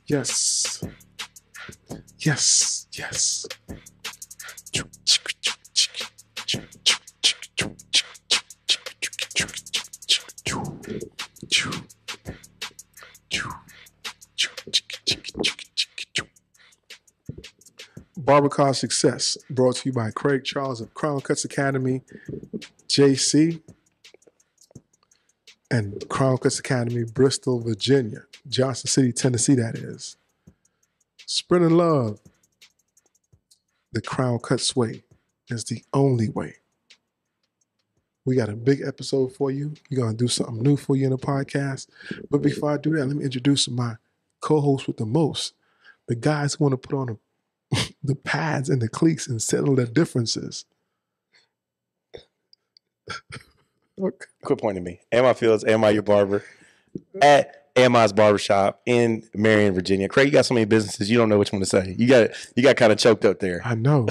Yes. Yes. Yes. Barber College Success, brought to you by Craig Charles of Crown Cutz Academy, JC, and Crown Cutz Academy, Bristol, Virginia, Johnson City, Tennessee, that is. Spreading love the Crown Cutz way is the only way. We got a big episode for you. We're going to do something new for you in the podcast. But before I do that, let me introduce my co-host with the most, the guys who want to put on the pads and the cleats and settle their differences. Okay. Quit pointing at me. Ammi Fields, Ammi your barber, at Ammi's Barbershop in Marion, Virginia. Craig, you got so many businesses, you don't know which one to say. You got kind of choked up there. I know.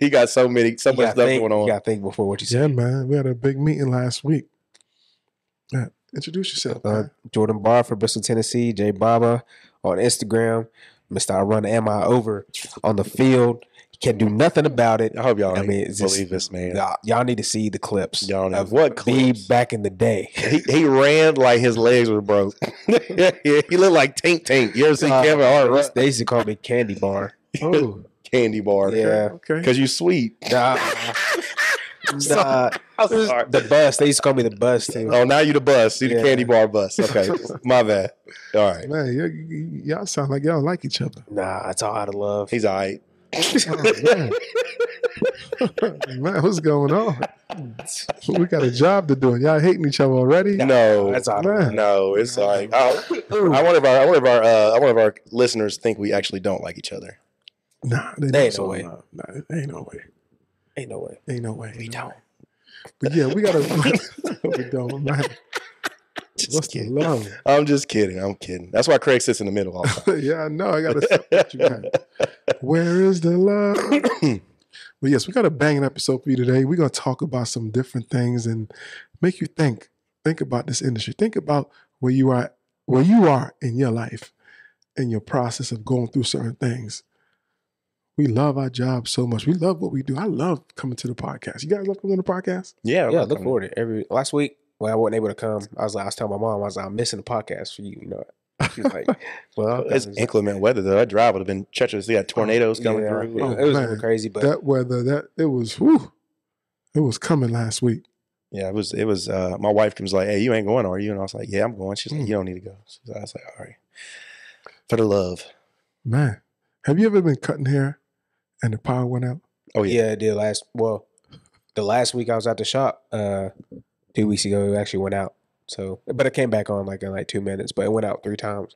You got so much stuff going on. You got to think before what you say. Yeah, man. We had a big meeting last week. Yeah. Introduce yourself, man. Jordan Barr for Bristol, Tennessee. J Baba on Instagram. Mr. I run Ammi over on the field. Can't do nothing about it. I hope y'all believe this, man. Y'all need to see the clips. Y'all know what clips? Back in the day. He ran like his legs were broke. He looked like Tank. You ever seen Kevin Hart? They used to call me Candy Bar. Oh, Candy Bar. Yeah. Okay. Because you sweet. Nah. The bus. They used to call me the bus too. Oh, now you the bus. You the Candy Bar bus. Okay. My bad. All right. Man, y'all sound like y'all like each other. Nah, it's all out of love. He's all right. Oh, man. Man, what's going on? We got a job to do. And y'all hating each other already? No, that's all right. No, it's all right. I wonder if our listeners think we actually don't like each other. Nah, they ain't no way. Nah, ain't no way. Ain't no way. Ain't no way. We don't. But yeah, we gotta. We don't, man. What's the love? I'm just kidding. I'm kidding. That's why Craig sits in the middle all the time. Yeah, I know. I gotta support you guys. Where is the love? But yes, we got a banging episode for you today. We're gonna talk about some different things and make you think about this industry. Think about where you are in your life, in your process of going through certain things. We love our job so much. We love what we do. I love coming to the podcast. You guys love coming to the podcast? Yeah, look forward to it. Last week when I wasn't able to come, I was telling my mom, I'm missing the podcast for you. You know, she's like, well, it's inclement weather though. That drive would have been treacherous. They had tornadoes coming through. It was really crazy, but that weather, it was coming last week. Yeah, it was. My wife was like, "Hey, you ain't going, are you?" And I was like, "Yeah, I'm going." She's like, "You don't need to go." So I was like, "All right, for the love." Man, have you ever been cutting hair and the power went out? Oh yeah, it did the last week I was at the shop. 2 weeks ago, it actually went out. So, but it came back on in 2 minutes. But it went out 3 times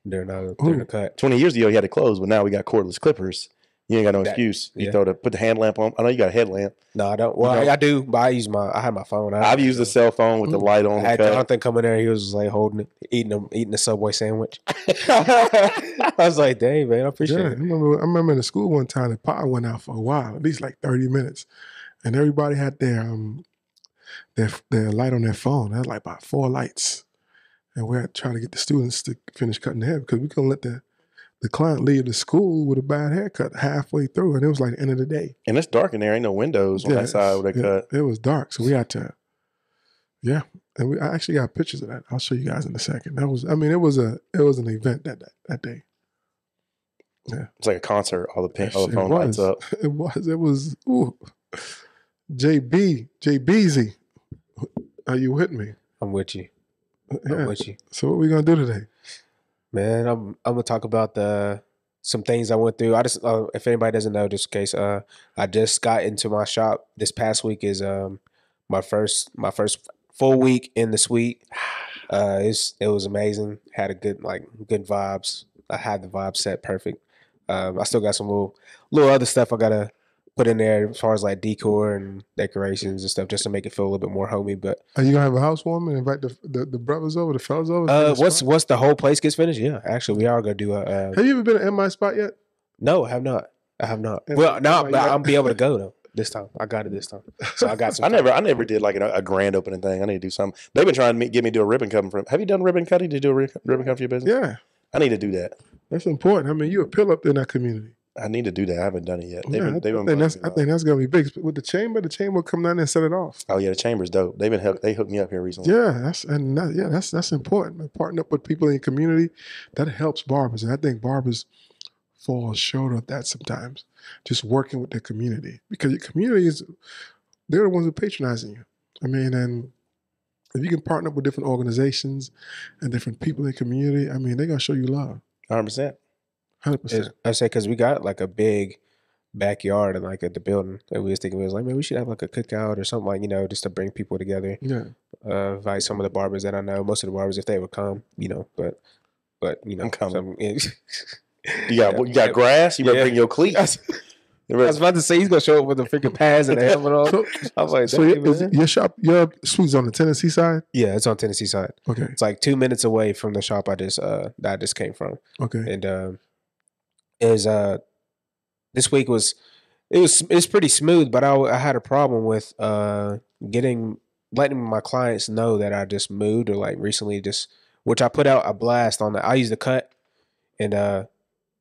during the cut. 20 years ago, you had to close, but now we got cordless clippers. You ain't got no excuse. You put the hand lamp on. I know you got a headlamp. No, I don't. Well, I do, but I had my phone. I've used the cell phone with the light on. I had Jonathan coming there. He was just holding it, eating a Subway sandwich. I was like, dang, man, I appreciate it. I remember in the school one time, the power went out for a while, at least 30 minutes. And everybody had their light on their phone. They had about 4 lights. And we had to try to get the students to finish cutting their hair because we couldn't let the client leave the school with a bad haircut halfway through. And it was the end of the day. And it's dark in there. Ain't no windows on that side where they cut. It was dark. So we had to, And I actually got pictures of that. I'll show you guys in a second. It was an event that day. Yeah. It's like a concert. All the phone lights up. It was, ooh. JBZ. Are you with me? I'm with you. I'm with you. So what we gonna do today? Man, I'm gonna talk about some things I went through. I just if anybody doesn't know, just in case, I just got into my shop. This past week is my first full week in the suite. It was amazing. Had a good vibes. I had the vibe set perfect. I still got some little other stuff I gotta put in there as far as decor and decorations and stuff, just to make it feel a little bit more homey. But are you gonna have a housewarming and invite the brothers over, the fellas over? Once the whole place gets finished, yeah. Actually, we are gonna do a. Have you ever been at my spot yet? No, I have not. Well, no, but I'm be able to go though. This time, I got it this time. So I got some. I never did a grand opening thing. I need to do something. They've been trying to get me to do a ribbon cutting. Have you done ribbon cutting? Did you do a ribbon cutting for your business? Yeah. I need to do that. That's important. I mean, you a pillar up in that community. I need to do that. I haven't done it yet. I think that's gonna be big with the chamber. The chamber will come down there and set it off. Oh yeah, the chamber's dope. They hooked me up here recently. Yeah, that's important. Partner up with people in the community, that helps barbers, and I think barbers fall short of that sometimes. Just working with the community, because your community they're the ones who are patronizing you. I mean, and if you can partner up with different organizations and different people in the community, I mean, they're gonna show you love. 100%. 100%. I say because we got like a big backyard and like at the building that we was thinking, we was like, man, we should have like a cookout or something, like, you know, just to bring people together. Yeah. Invite some of the barbers that I know, most of the barbers if they would come, you know, but you know, I'm coming. some, You got grass. You better bring your cleats. I was about to say he's gonna show up with a freaking pads and a helmet on. I was like, so your suite's on the Tennessee side? Yeah, it's on Tennessee side. Okay, it's like 2 minutes away from the shop I just came from. Okay, and this week was pretty smooth, but I had a problem with letting my clients know that I just moved or like recently which I put out a blast on I use the cut, and I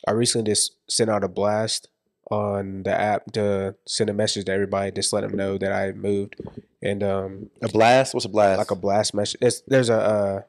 recently just sent out a blast on the app to send a message to everybody, just let them know that I moved. And a blast? What's a blast? Like a blast message. There's a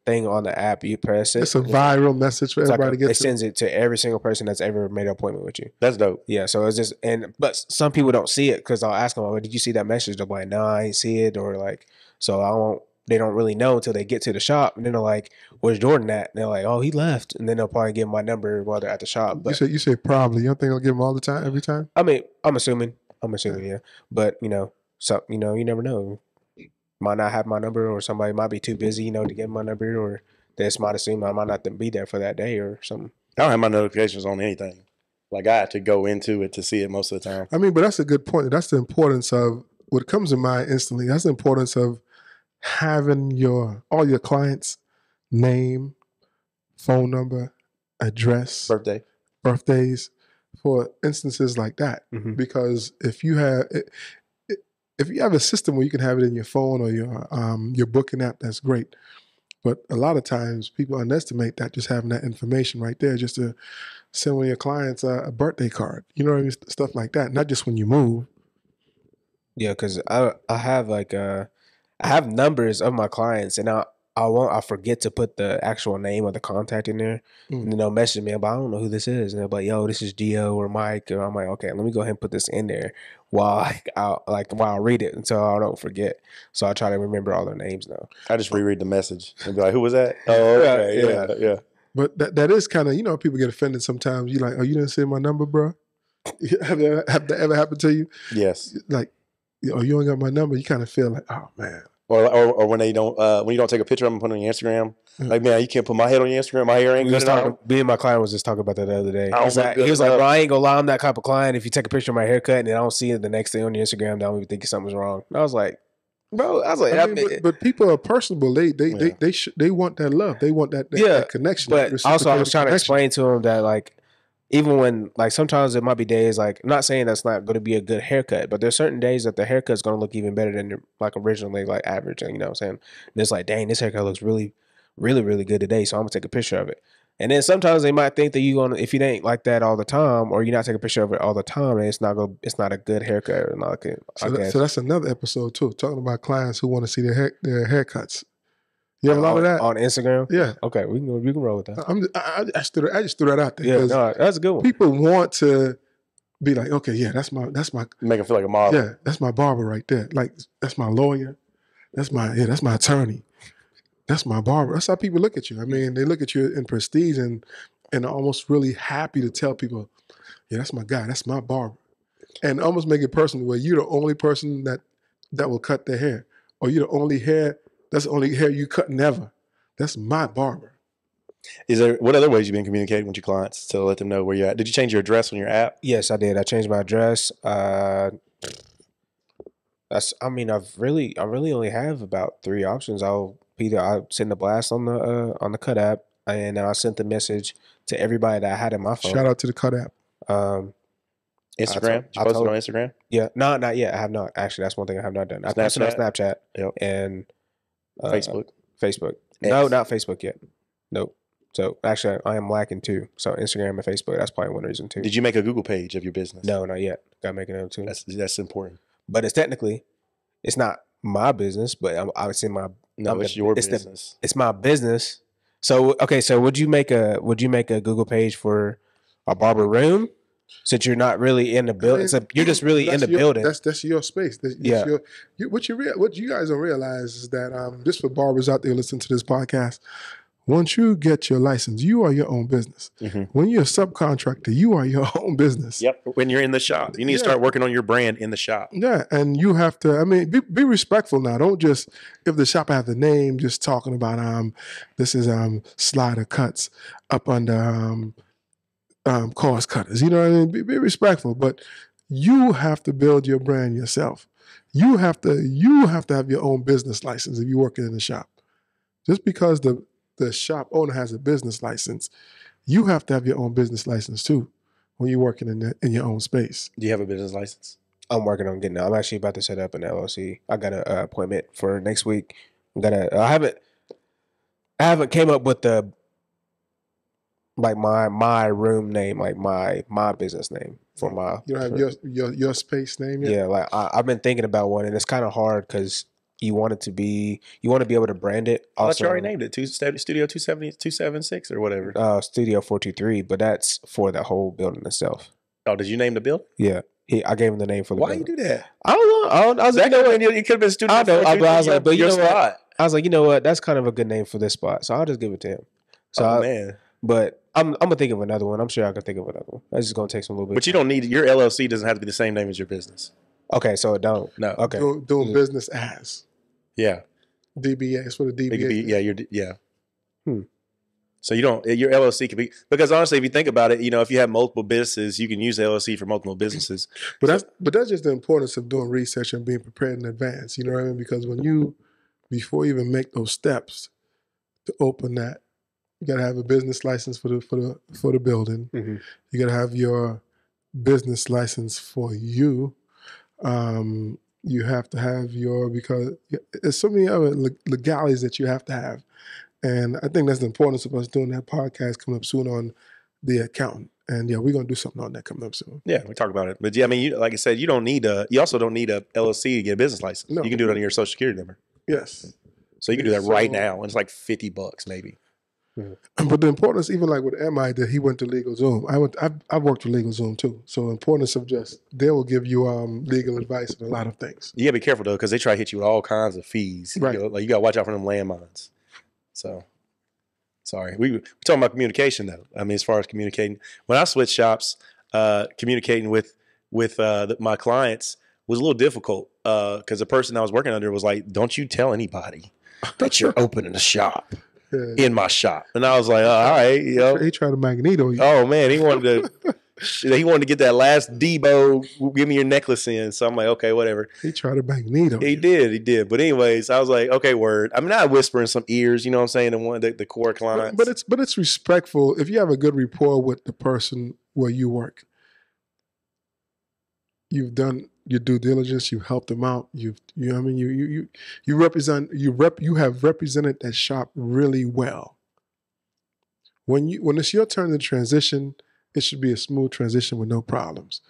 thing on the app. You press it. It's a viral message for everybody to get. It sends it to every single person that's ever made an appointment with you. That's dope. Yeah. So it's just but some people don't see it because I'll ask them, "Oh, did you see that message?" They're like, "No, I ain't see it," or like, so I won't. They don't really know until they get to the shop, and then they're like, "Where's Jordan at?" And they're like, "Oh, he left." And then they'll probably give my number while they're at the shop. But you say probably. You don't think I'll give them all the time, every time? I mean, I'm assuming, yeah. But you know, you never know. Might not have my number, or somebody might be too busy, you know, to get my number, or they just might assume I might not be there for that day or something. I don't have my notifications on anything. Like I have to go into it to see it most of the time. I mean, but that's a good point. That's the importance of what comes to mind instantly. That's the importance of having all your clients' name, phone number, address, birthdays, for instances like that. Mm-hmm. Because if you have a system where you can have it in your phone or your booking app, that's great. But a lot of times people underestimate that, just having that information right there, just to send one of your clients a birthday card. You know what I mean? Stuff like that. Not just when you move. Yeah, because I have I have numbers of my clients, and I forget to put the actual name of the contact in there. Mm. And then they'll message me, but I don't know who this is. And they're like, "Yo, this is Gio or Mike." And I'm like, "Okay, let me go ahead and put this in there while I read it until I don't forget." So I try to remember all their names now. I just reread the message and be like, "Who was that?" Oh, okay, yeah. But that is kind of, you know, people get offended sometimes. You like, "Oh, you didn't say my number, bro." Have that ever happened to you? Yes. Like, "Oh, you ain't got my number." You kind of feel like, "Oh man." Or when they don't, when you don't take a picture of them and put it on your Instagram, like, "Man, you can't put my head on your Instagram. My hair ain't good enough." Me and my client was just talking about that the other day. He was like, "Bro, I ain't gonna lie, I'm that type of client. If you take a picture of my haircut and I don't see it the next day on your Instagram, then I'm even thinking something's wrong." And I was like, "Bro," but people are personable. They want that love. They want that connection. But also, I was trying to explain to them that, like, even when, like, sometimes it might be days, like, I'm not saying that's not going to be a good haircut, but there's certain days that the haircut's going to look even better than, like, originally, like, average, you know what I'm saying? And it's like, dang, this haircut looks really, really, really good today, so I'm going to take a picture of it. And then sometimes they might think that if you ain't like that all the time, or you're not taking a picture of it all the time, and it's not a good haircut. Or not so that's another episode, too, talking about clients who want to see their haircuts. You have a lot of that on Instagram. Yeah. Okay, we can roll with that. I just threw that out there. Yeah, no, that's a good one. People want to be like, okay, yeah, that's my make them feel like a model. Yeah, that's my barber right there. Like, that's my lawyer. That's my attorney. That's my barber. That's how people look at you. I mean, they look at you in prestige and are almost really happy to tell people, yeah, that's my guy. That's my barber, and almost make it personal where you're the only person that will cut their hair, or you're the only hair. That's the only hair you cut never. That's my barber. What other ways you've been communicating with your clients to let them know where you're at? Did you change your address on your app? Yes, I did. I changed my address. I really only have about 3 options. I'll send a blast on the Cut app, and I sent the message to everybody that I had in my phone. Shout out to the Cut app. Instagram? Did you post it on Instagram? Yeah, not yet. I have not. Actually, that's one thing I have not done. I posted on Snapchat. Yep. And Facebook. No, not Facebook yet. Nope. So actually, I am lacking too. So Instagram and Facebook, that's probably one reason too. Did you make a Google page of your business? No, not yet. Got to make another too. That's important. But it's technically, it's not my business, but I would say my. No, it's your business. It's my business. So okay, so would you make a Google page for a barber room? Since you're not really in the building, you're just really in the building. That's your space. What you guys don't realize is that just for barbers out there listening to this podcast, once you get your license, you are your own business. Mm-hmm. When you're a subcontractor, you are your own business. Yep. When you're in the shop, you need to start working on your brand in the shop. Yeah, and you have to. I mean, be respectful now. Don't just, if the shop has the name, just talking about this is Slider Cuts up under cost cutters. You know what I mean? Be respectful, but you have to build your brand yourself. You have to have your own business license if you're working in the shop. Just because the shop owner has a business license, you have to have your own business license too when you're working in your own space. Do you have a business license? I'm working on getting it. I'm actually about to set up an LLC. I got an appointment for next week. I haven't came up with the like my room name, like my business name for my. You don't have your space name yet? Yeah, like I've been thinking about one, and it's kind of hard because you want to be able to brand it. I thought you already named it Studio 276 or whatever. Studio 423, but that's for the whole building itself. Oh, did you name the building? Yeah. I gave him the name for the building. Why you do that? I don't know. I was like, it could have been Studio 423. I was like, but you know spot. what? I was like, you know what? That's kind of a good name for this spot, so I'll just give it to him. So man. But I'm gonna think of another one. I'm sure I can think of another one. That's just gonna take some little bit. But you don't need your LLC doesn't have to be the same name as your business. Okay, so it don't. No. Okay. Doing business as. Yeah. DBA. That's what a DBA is. So you don't, your LLC could be, because honestly, if you think about it, if you have multiple businesses, you can use the LLC for multiple businesses. But that's just the importance of doing research and being prepared in advance. You know what I mean? Because before you even make those steps to open that, you gotta have a business license for the building. Mm-hmm. You gotta have your business license for you. You have to have because there's so many other legalities that you have to have. And I think that's the importance of us doing that podcast coming up soon on the accountant. And yeah, we're going to do something on that coming up soon. Yeah, we talk about it. But yeah, I mean, like I said, you also don't need a LLC to get a business license. No. You can do it under your social security number. Yes. So you can do that right now. And it's like $50 maybe. Mm-hmm. But the importance, even like with Ammi, that he went to LegalZoom. I've worked with LegalZoom too. So the importance of they will give you legal advice on a lot of things. You got to be careful though, because they try to hit you with all kinds of fees. Right. You got to watch out for them landmines. So, sorry. We're talking about communication though. I mean, as far as communicating, when I switched shops, communicating with my clients was a little difficult because the person I was working under was like, "Don't you tell anybody that you're opening a shop in my shop." And I was like, "Oh, all right." He tried to magneto you. Oh man, he wanted to get that last Debo, give me your necklace in. So I'm like, okay, whatever. He tried to magneto. He did. But anyways, I was like, okay, word. I mean, I whisper in some ears, you know what I'm saying, the core clients. But it's respectful if you have a good rapport with the person where you work. You've done your due diligence. You helped them out. You have represented that shop really well. When it's your turn to transition, it should be a smooth transition with no problems.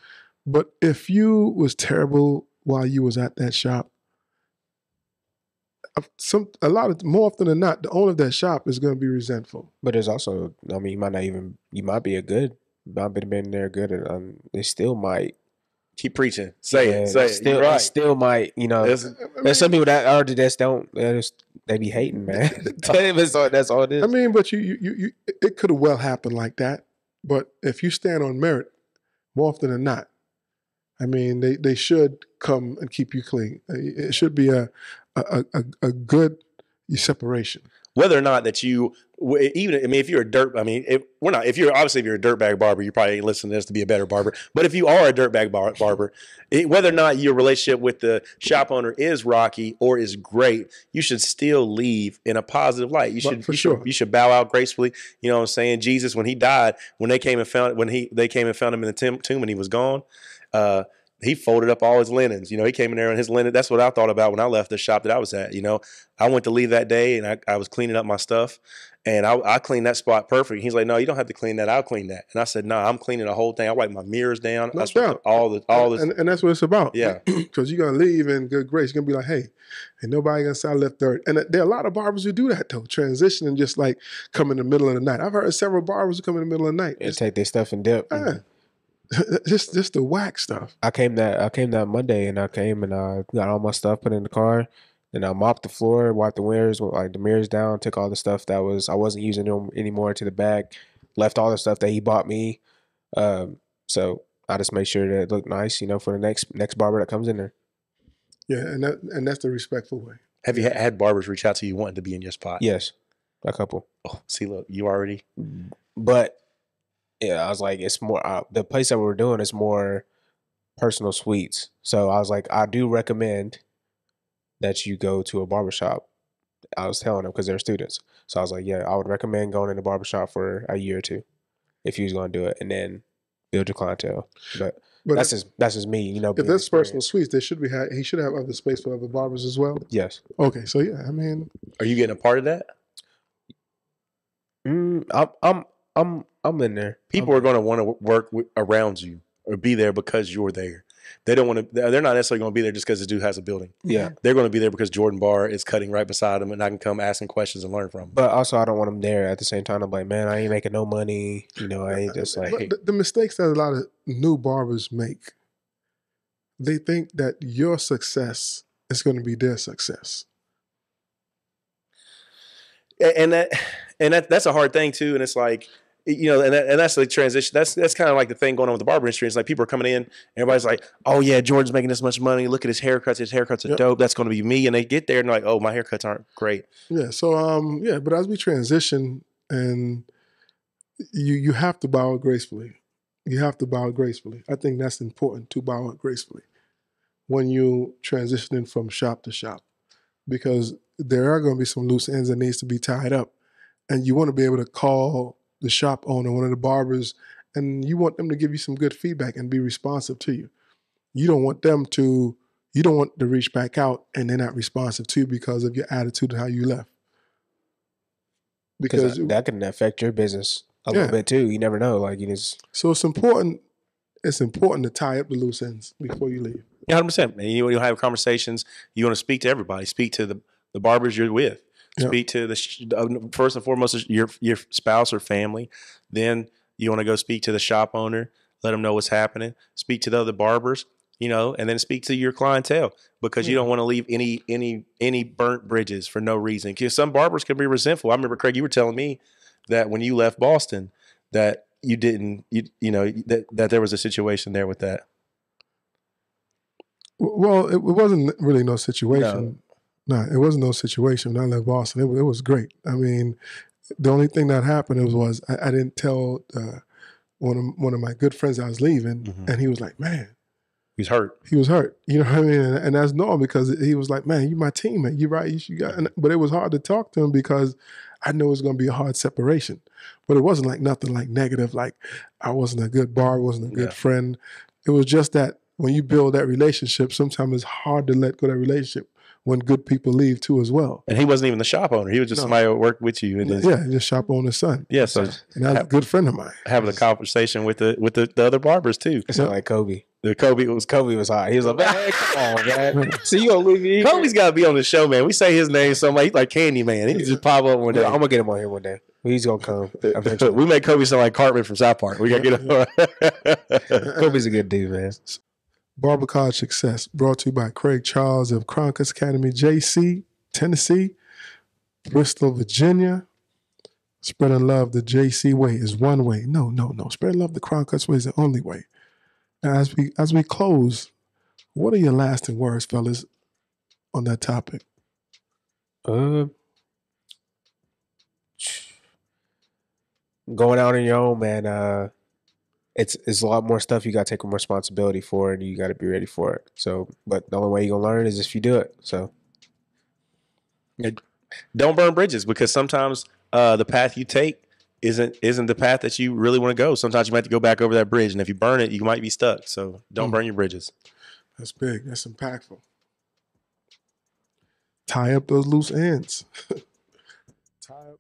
But if you was terrible while you was at that shop, more often than not, the owner of that shop is going to be resentful. But there's also, I mean, you might be been there good, and they still might. Keep preaching. Say it. You're right. Still might, there's some people that already they be hating, man. That's all it is. I mean, but you it could have well happened like that. But if you stand on merit, more often than not, I mean, they should come and keep you clean. It should be a good separation. Whether or not that if you're if you're a dirtbag barber, you probably ain't listening to this to be a better barber. But if you are a dirtbag barber, whether or not your relationship with the shop owner is rocky or is great, you should still leave in a positive light. You should bow out gracefully. You know what I'm saying? Jesus, when he died, when they came and found him in the tomb and he was gone, he folded up all his linens. He came in there and his linen. That's what I thought about when I left the shop that I was at. I went to leave that day and I was cleaning up my stuff. And I cleaned that spot perfect. He's like, no, you don't have to clean that. I'll clean that. And I said, no, I'm cleaning the whole thing. I wipe my mirrors down. No I swept doubt. all this. And that's what it's about. Yeah. Because you're going to leave in good grace. You're going to be like, hey, ain't nobody going to say I left dirt. And there are a lot of barbers who do that, though. Transition and just like come in the middle of the night. I've heard several barbers who come in the middle of the night. And take their stuff and dip. Yeah. just the whack stuff. I came that Monday, and I came and got all my stuff, put in the car. Then I mopped the floor, wiped the mirrors, like the mirrors down, took all the stuff that I wasn't using them anymore to the bag, left all the stuff that he bought me. So I just made sure that it looked nice, for the next barber that comes in there. Yeah, and that's the respectful way. Have you had barbers reach out to you wanting to be in your spot? Yes, a couple. Oh, see, look, you already. But yeah, I was like, it's more the place that we're doing is more personal suites. So I was like, I do recommend that you go to a barbershop. I was telling them because they're students. So I was like, yeah, I would recommend going in a barbershop for a year or two if you was going to do it, and then build your clientele. But that's just me, If there's personal suites, he should have other space for other barbers as well. Yes. Okay, so yeah, I mean, are you getting a part of that? I'm in there. People are going to want to work around you or be there because you're there. They don't want to. They're not necessarily going to be there just because the dude has a building. Yeah, they're going to be there because Jordan Barr is cutting right beside them, and I can come asking questions and learn from them. But also, I don't want them there at the same time. I'm like, man, I ain't making no money. I ain't just like. But the mistakes that a lot of new barbers make, they think that your success is going to be their success, and that's a hard thing too. And it's like. And that's the transition. That's kind of like the thing going on with the barber industry. It's like people are coming in, and everybody's like, "Oh yeah, Jordan's making this much money. Look at his haircuts. His haircuts are dope. That's going to be me." And they get there and they're like, "Oh, my haircuts aren't great." Yeah. So but as we transition, and you have to bow out gracefully. You have to bow out gracefully. I think that's important to bow out gracefully when you transitioning from shop to shop, because there are going to be some loose ends that needs to be tied up, and you want to be able to call the shop owner, one of the barbers, and you want them to give you some good feedback and be responsive to you. You don't want to reach back out and they're not responsive to you because of your attitude and how you left. Because that can affect your business a little bit too. You never know. So it's important to tie up the loose ends before you leave. Yeah, 100%. And you'll have conversations. You want to speak to everybody. Speak to the barbers you're with. Speak to the first and foremost your spouse or family. Then you want to go speak to the shop owner, let them know what's happening. Speak to the other barbers, and then speak to your clientele, because you don't want to leave any burnt bridges for no reason. Because some barbers can be resentful. I remember, Craig, you were telling me that when you left Boston, that you didn't, that there was a situation there with that. Well, it wasn't really no situation. No, it wasn't no situation when I left Boston. It was great. I mean, the only thing that happened was I didn't tell one of my good friends I was leaving, and he was like, "Man, he's hurt." He was hurt. You know what I mean? And that's normal, because he was like, "Man, you my teammate. You right? You got." But it was hard to talk to him because I know it's going to be a hard separation. But it wasn't like nothing like negative. Like I wasn't a good barber, wasn't a good friend. It was just that when you build that relationship, sometimes it's hard to let go of that relationship when good people leave too as well. And he wasn't even the shop owner. He was just somebody who worked with you. Just shop owner's son. Yeah, so and that was a good friend of mine. Having a conversation with the other barbers too. It's not like Kobe. Kobe was hot. He was like, man, come on, man. So you gonna leave me? Kobe's got to be on the show, man. We say his name so much. He's like Candy Man. He just pop up one day. I'm gonna get him on here one day. He's gonna come eventually. We make Kobe sound like Cartman from South Park. We gotta get him. Kobe's a good dude, man. Barber College Success, brought to you by Craig Charles of Crown Cutz Academy, JC, Tennessee, Bristol, Virginia. Spreading love the JC way is one way. No. Spreading love the Crown Cutz way is the only way. And as we close, what are your lasting words, fellas, on that topic? Going out on your own, man. It's a lot more stuff you got to take responsibility for, and you got to be ready for it. So, but the only way you're gonna learn is if you do it. So, don't burn bridges, because sometimes the path you take isn't the path that you really want to go. Sometimes you might have to go back over that bridge, and if you burn it, you might be stuck. So, don't burn your bridges. That's big. That's impactful. Tie up those loose ends. Tie up.